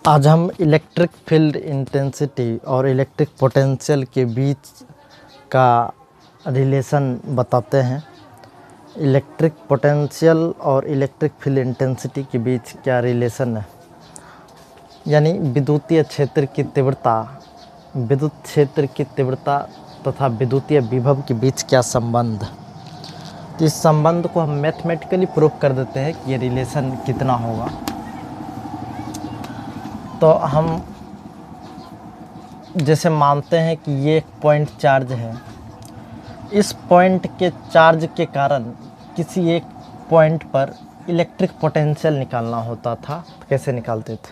आज हम electric field intensity और इलेक्ट्रिक पोटेंशियल के बीच का रिलेशन बताते हैं। इलेक्ट्रिक पोटेंशियल और इलेक्ट्रिक फील्ड इंटेंसिटी के बीच क्या रिलेशन है, यानी विद्युतीय क्षेत्र की तीव्रता, विद्युत क्षेत्र की तीव्रता तथा विद्युतीय विभव के बीच क्या संबंध। तो इस संबंध को हम मैथमेटिकली प्रूव कर देते हैं कि ये रिलेशन कितना होगा। तो हम जैसे मानते हैं कि ये एक पॉइंट चार्ज है, इस पॉइंट के चार्ज के कारण किसी एक पॉइंट पर इलेक्ट्रिक पोटेंशियल निकालना होता था। तो कैसे निकालते थे?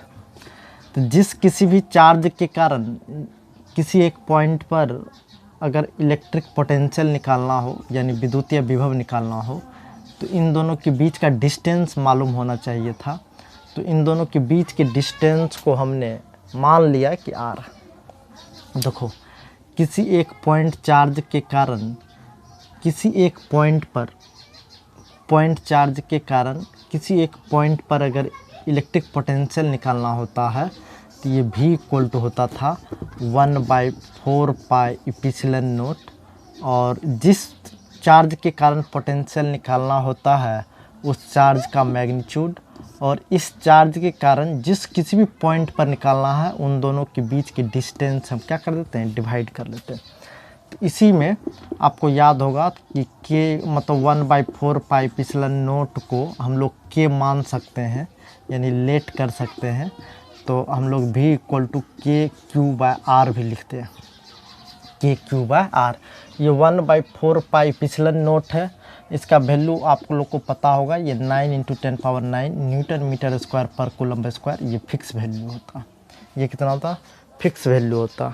तो जिस किसी भी चार्ज के कारण किसी एक पॉइंट पर अगर इलेक्ट्रिक पोटेंशियल निकालना हो, यानी विद्युतीय विभव निकालना हो, तो इन दोनों के बीच का डिस्टेंस मालूम होना चाहिए था। तो इन दोनों के बीच के डिस्टेंस को हमने मान लिया कि r। देखो, किसी एक पॉइंट चार्ज के कारण किसी एक पॉइंट पर किसी एक पॉइंट पर अगर इलेक्ट्रिक पोटेंशियल निकालना होता है तो ये v इक्वल टू होता था 1/4 पाई एप्सिलॉन नॉट। और जिस चार्ज के कारण पोटेंशियल निकालना होता है उस चार्ज का मैग्नीट्यूड, और इस चार्ज के कारण जिस किसी भी पॉइंट पर निकालना है उन दोनों के बीच की डिस्टेंस हम क्या कर देते हैं, डिवाइड कर लेते हैं। तो इसी में आपको याद होगा कि k मतलब 1/4 पाई एप्सिलॉन नॉट को हम लोग k मान सकते हैं, यानी लेट कर सकते हैं। तो हम लोग v इक्वल टू KQ/R भी लिखते हैं, KQ/R। ये 1/4 पाई एप्सिलॉन नॉट है, इसका वैल्यू आप लोग को पता होगा, ये 9 × 10⁹ न्यूटन मीटर स्क्वायर पर कूलम स्क्वायर। ये फिक्स वैल्यू होता, ये कितना होता, फिक्स वैल्यू होता।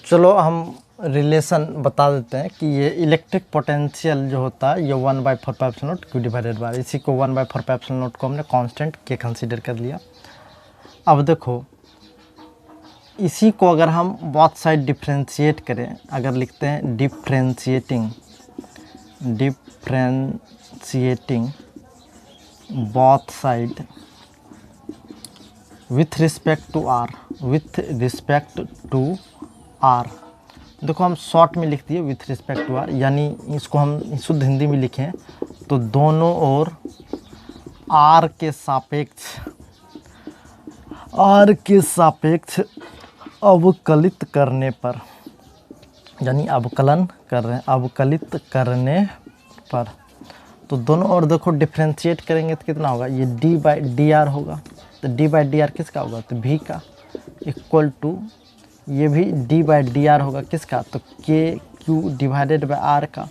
चलो हम रिलेशन बता देते हैं कि ये इलेक्ट्रिक पोटेंशियल जो होता है ये 1/4 पाई एप्सिलॉन नॉट Q/R। इसी को 1/4 पाई एप्सिलॉन नॉट को हमने कांस्टेंट के कंसीडर कर लिया। अब देखो, इसी को अगर हम बोथ साइड डिफ्रेंशिएट करें, अगर लिखते हैं differentiating both side with respect to R। देखो, हम शॉर्ट में लिख दिए विथ रिस्पेक्ट टू R, यानी इसको हम शुद्ध हिंदी में लिखें तो दोनों ओर R के सापेक्ष अवकलित करने पर, यानी अवकलन कर रहे हैं, अवकलित करने पर, तो दोनों ओर देखो डिफ्रेंशिएट करेंगे तो कितना होगा, ये d/dr होगा। तो d/dr किसका होगा, तो v का, इक्वल टू ये भी d/dr होगा किसका, तो KQ/R का।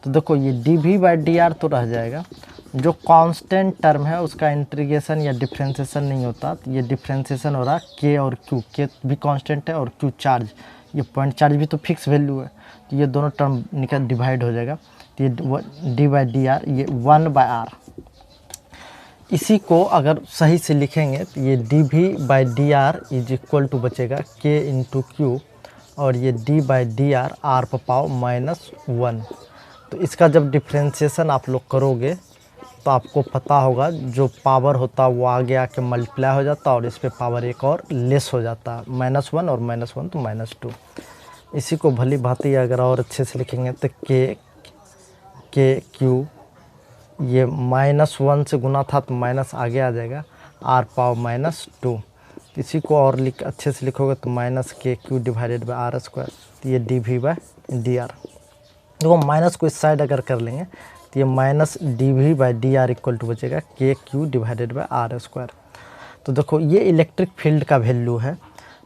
तो देखो, ये dv/dr तो रह जाएगा, जो कांस्टेंट टर्म है उसका इंटीग्रेशन या डिफ्रेंशिएशन नहीं होता। तो ये डिफ्रेंशिएशन हो रहा k और q, k भी कांस्टेंट है और q चार्ज, ये पॉइंट चार्ज भी तो फिक्स वैल्यू है। तो ये दोनों टर्म निकल डिवाइड हो जाएगा, तो ये d/dr ये 1/r। इसी को अगर सही से लिखेंगे तो ये dv/dr इज इक्वल टू बचेगा k × q, और ये d/dr r पर पावर -1। तो इसका जब डिफ्रेंशिएशन आप लोग करोगे तो आपको पता होगा जो पावर होता है वो आगे आके मल्टीप्लाई हो जाता है और इस पे पावर एक और लेस हो जाता है, -1 और -1 तो -2। इसी को भली भांति अगर और अच्छे से लिखेंगे तो KQ ये -1 से गुना था तो माइनस आगे आ जाएगा, R पावर -2। इसी को और अच्छे से लिखोगे तो -KQ/R², तो ये dv/dr। देखो, माइनस को इस साइड अगर कर लेंगे तो ये -dv/dr इक्वल टू बचेगा KQ/R²। तो देखो, ये इलेक्ट्रिक फील्ड का वैल्यू है।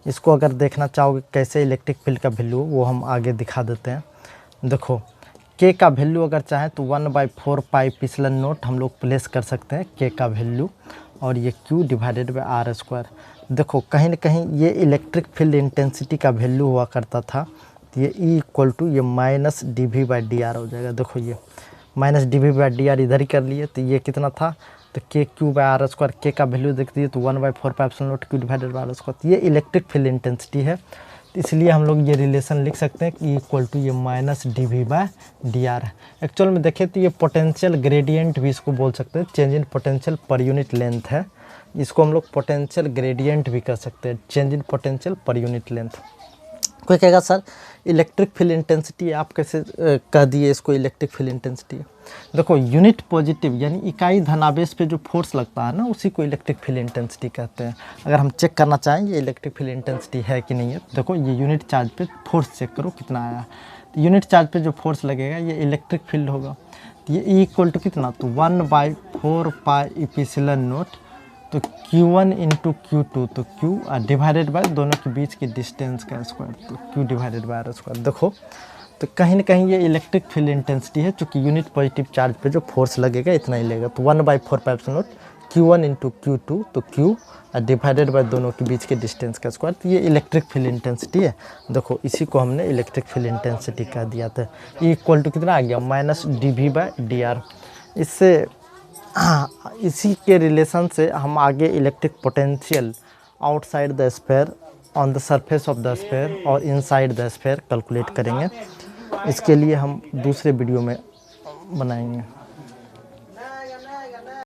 इसको अगर देखना चाहोगे कैसे इलेक्ट्रिक फील्ड का वैल्यू, वो हम आगे दिखा देते हैं। देखो, k का वैल्यू अगर चाहें तो 1/4 पाई एप्सिलॉन नॉट हम लोग प्लेस कर सकते हैं k का वैल्यू, और ये Q/R²। देखो, कहीं ना कहीं ये इलेक्ट्रिक फील्ड इंटेंसिटी का वैल्यू हुआ करता था, तो ये E इक्वल टू ये -dv/dr हो जाएगा। देखो, ये -dv/dr इधर ही कर लिए, तो ये कितना था, तो KQ/R², k का वैल्यू देख दिए तो 1/4 पाई एप्सिलॉन नॉट Q/R²। तो ये इलेक्ट्रिक फील्ड इंटेंसिटी है। तो इसलिए हम लोग ये रिलेशन लिख सकते हैं कि इक्वल टू ये माइनस dV/dr है। एक्चुअल में देखें तो ये पोटेंशियल ग्रेडियंट भी इसको बोल सकते हैं, change in potential per unit length है। इसको हम लोग पोटेंशियल ग्रेडियंट भी कर सकते हैं, change in potential per unit length. कोई कहेगा सर इलेक्ट्रिक फील्ड इंटेंसिटी आप कैसे कह दिए इसको इलेक्ट्रिक फील्ड इंटेंसिटी। देखो यूनिट पॉजिटिव यानी इकाई धनावेश पे जो फोर्स लगता है ना उसी को इलेक्ट्रिक फील्ड इंटेंसिटी कहते हैं। अगर हम चेक करना चाहें ये इलेक्ट्रिक फील्ड इंटेंसिटी है कि नहीं है, देखो ये यूनिट चार्ज पे फोर्स चेक करो कितना आया। तो यूनिट चार्ज पे जो फोर्स लगेगा ये इलेक्ट्रिक फील्ड होगा। तो ये इक्वल टू कितना, तो 1/4 पाई एप्सिलॉन नॉट, तो Q1 इंटू Q2, तो Q डिवाइडेड बाय दोनों के बीच की डिस्टेंस का स्क्वायर, तो Q divided by R square. देखो तो कहीं ना कहीं ये इलेक्ट्रिक फील्ड इंटेंसिटी है, चूँकि यूनिट पॉजिटिव चार्ज पे जो फोर्स लगेगा इतना ही लगेगा। तो 1/4 pi epsilon not Q1 into Q2, तो Q डिवाइडेड बाय दोनों के बीच के डिस्टेंस का स्क्वायर। तो ये इलेक्ट्रिक फील्ड इंटेंसिटी है। देखो इसी को हमने इलेक्ट्रिक फील्ड इंटेंसिटी कह दिया था। ये इक्वल टू कितना आ गया, माइनस dV/dr। इससे इसी के रिलेशन से हम आगे electric potential outside the sphere, on the surface of the sphere और इनसाइड द स्फीयर कैलकुलेट करेंगे। इसके लिए हम दूसरे वीडियो में बनाएंगे।